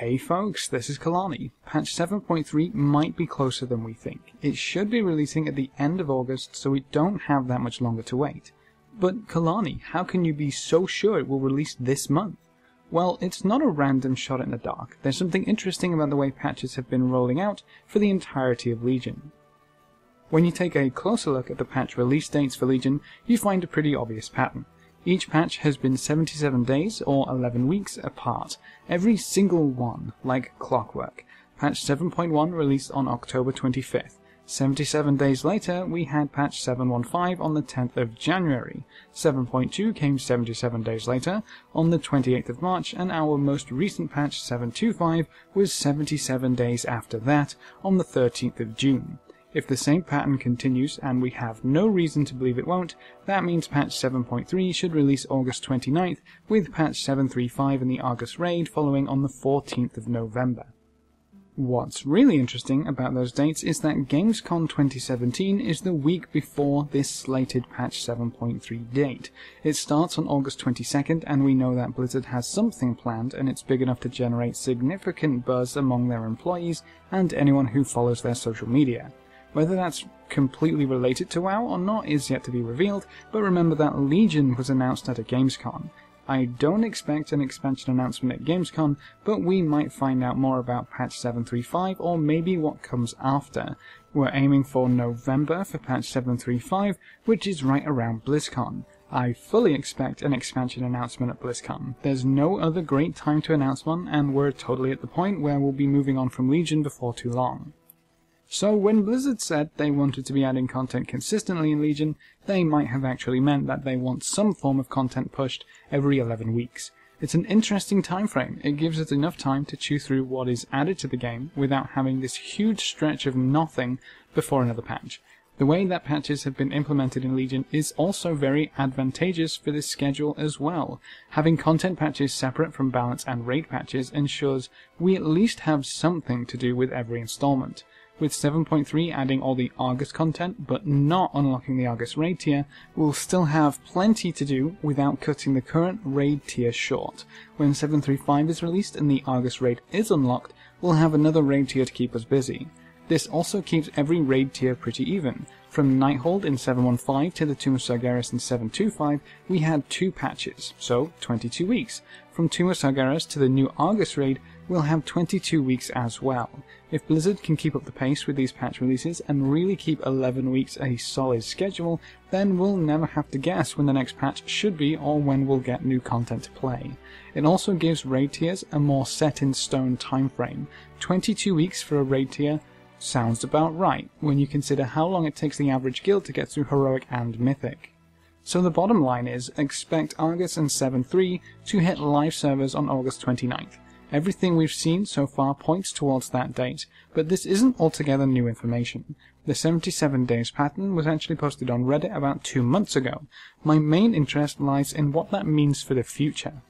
Hey folks, this is Kelani. Patch 7.3 might be closer than we think. It should be releasing at the end of August, so we don't have that much longer to wait. But Kelani, how can you be so sure it will release this month? Well, it's not a random shot in the dark. There's something interesting about the way patches have been rolling out for the entirety of Legion. When you take a closer look at the patch release dates for Legion, you find a pretty obvious pattern. Each patch has been 77 days or 11 weeks apart, every single one, like clockwork. Patch 7.1 released on October 25th. 77 days later, we had patch 7.15 on the 10th of January. 7.2 came 77 days later, on the 28th of March, and our most recent patch 7.25 was 77 days after that, on the 13th of June. If the same pattern continues, and we have no reason to believe it won't, that means patch 7.3 should release August 29th, with patch 7.35 in the August raid following on the 14th of November. What's really interesting about those dates is that Gamescom 2017 is the week before this slated patch 7.3 date. It starts on August 22nd, and we know that Blizzard has something planned, and it's big enough to generate significant buzz among their employees and anyone who follows their social media. Whether that's completely related to WoW or not is yet to be revealed, but remember that Legion was announced at a Gamescom. I don't expect an expansion announcement at Gamescom, but we might find out more about patch 7.35 or maybe what comes after. We're aiming for November for patch 7.35, which is right around Blizzcon. I fully expect an expansion announcement at Blizzcon. There's no other great time to announce one, and we're totally at the point where we'll be moving on from Legion before too long. So when Blizzard said they wanted to be adding content consistently in Legion, they might have actually meant that they want some form of content pushed every 11 weeks. It's an interesting time frame. It gives us enough time to chew through what is added to the game without having this huge stretch of nothing before another patch. The way that patches have been implemented in Legion is also very advantageous for this schedule as well. Having content patches separate from balance and raid patches ensures we at least have something to do with every installment. With 7.3 adding all the August content, but not unlocking the August raid tier, we'll still have plenty to do without cutting the current raid tier short. When 7.35 is released and the August raid is unlocked, we'll have another raid tier to keep us busy. This also keeps every raid tier pretty even. From Nighthold in 7.15 to the Tomb of Sargeras in 7.25, we had 2 patches, so 22 weeks. From Tomb of Sargeras to the new August raid, we'll have 22 weeks as well. If Blizzard can keep up the pace with these patch releases and really keep 11 weeks a solid schedule, then we'll never have to guess when the next patch should be or when we'll get new content to play. It also gives raid tiers a more set-in-stone time frame. 22 weeks for a raid tier sounds about right when you consider how long it takes the average guild to get through Heroic and Mythic. So the bottom line is, expect Argus and 7.3 to hit live servers on August 29th. Everything we've seen so far points towards that date, but this isn't altogether new information. The 77 days pattern was actually posted on Reddit about 2 months ago. My main interest lies in what that means for the future.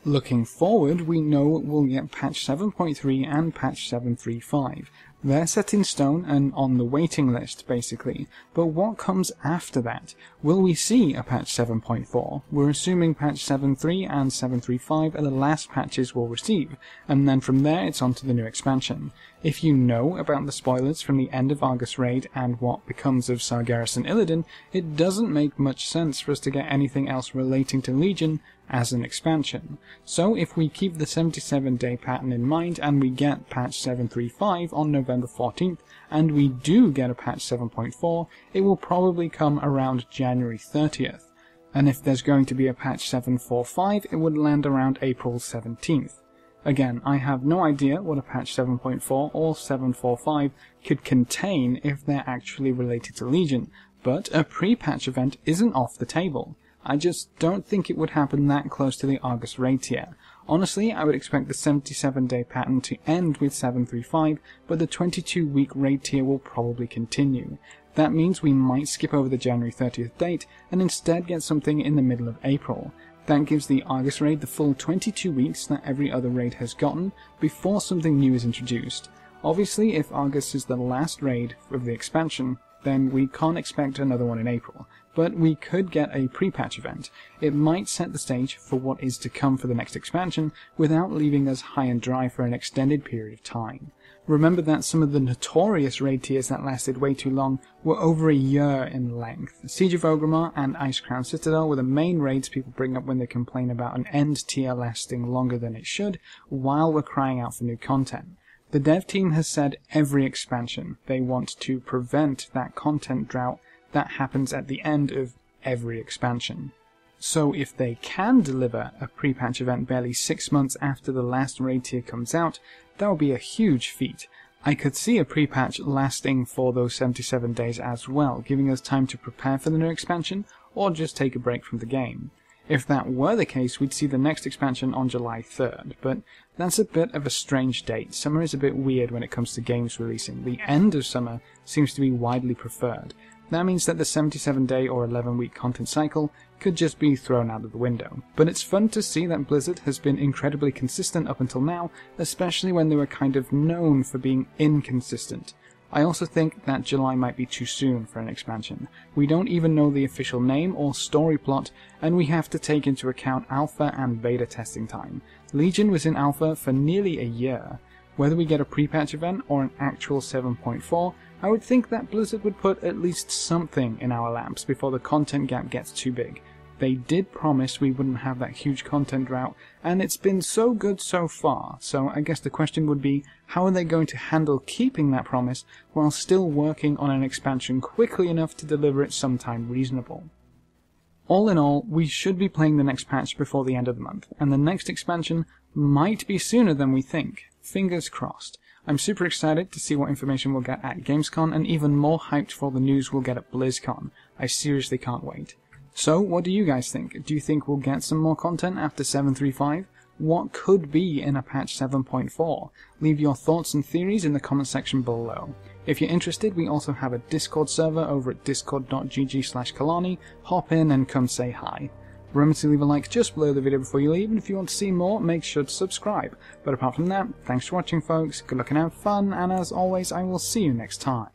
Looking forward, we know we'll get patch 7.3 and patch 7.35. They're set in stone and on the waiting list, basically. But what comes after that? Will we see a patch 7.4? We're assuming patch 7.3 and 7.35 are the last patches we'll receive, and then from there it's on to the new expansion. If you know about the spoilers from the end of Argus Raid and what becomes of Sargeras and Illidan, it doesn't make much sense for us to get anything else relating to Legion as an expansion. So if we keep the 77-day pattern in mind and we get patch 7.35 on November 14th, and we do get a patch 7.4, it will probably come around January 30th. And if there's going to be a patch 7.45, it would land around April 17th. Again, I have no idea what a patch 7.4 or 7.45 could contain if they're actually related to Legion, but a pre-patch event isn't off the table. I just don't think it would happen that close to the August raid tier. Honestly, I would expect the 77-day pattern to end with 7.35, but the 22-week raid tier will probably continue. That means we might skip over the January 30th date and instead get something in the middle of April. That gives the Argus raid the full 22 weeks that every other raid has gotten before something new is introduced. Obviously, if Argus is the last raid of the expansion, then we can't expect another one in April. but we could get a pre-patch event. It might set the stage for what is to come for the next expansion without leaving us high and dry for an extended period of time. Remember that some of the notorious raid tiers that lasted way too long were over a year in length. Siege of Orgrimmar and Icecrown Citadel were the main raids people bring up when they complain about an end tier lasting longer than it should, while we're crying out for new content. The dev team has said every expansion they want to prevent that content drought that happens at the end of every expansion. So if they can deliver a pre-patch event barely 6 months after the last raid tier comes out, that would be a huge feat. I could see a pre-patch lasting for those 77 days as well, giving us time to prepare for the new expansion, or just take a break from the game. If that were the case, we'd see the next expansion on July 3rd, but that's a bit of a strange date. Summer is a bit weird when it comes to games releasing. The end of summer seems to be widely preferred. That means that the 77-day or 11-week content cycle could just be thrown out of the window. But it's fun to see that Blizzard has been incredibly consistent up until now, especially when they were kind of known for being inconsistent. I also think that July might be too soon for an expansion. We don't even know the official name or story plot, and we have to take into account alpha and beta testing time. Legion was in alpha for nearly a year. Whether we get a pre-patch event or an actual 7.4, I would think that Blizzard would put at least something in our laps before the content gap gets too big. They did promise we wouldn't have that huge content drought, and it's been so good so far, so I guess the question would be, how are they going to handle keeping that promise while still working on an expansion quickly enough to deliver it sometime reasonable? All in all, we should be playing the next patch before the end of the month, and the next expansion might be sooner than we think. Fingers crossed. I'm super excited to see what information we'll get at Gamescom, and even more hyped for the news we'll get at Blizzcon. I seriously can't wait. So, what do you guys think? Do you think we'll get some more content after 7.3.5? What could be in a patch 7.4? Leave your thoughts and theories in the comment section below. If you're interested, we also have a Discord server over at discord.gg/Kelani. Hop in and come say hi. Remember to leave a like just below the video before you leave, and if you want to see more, make sure to subscribe. But apart from that, thanks for watching folks, good luck and have fun, and as always, I will see you next time.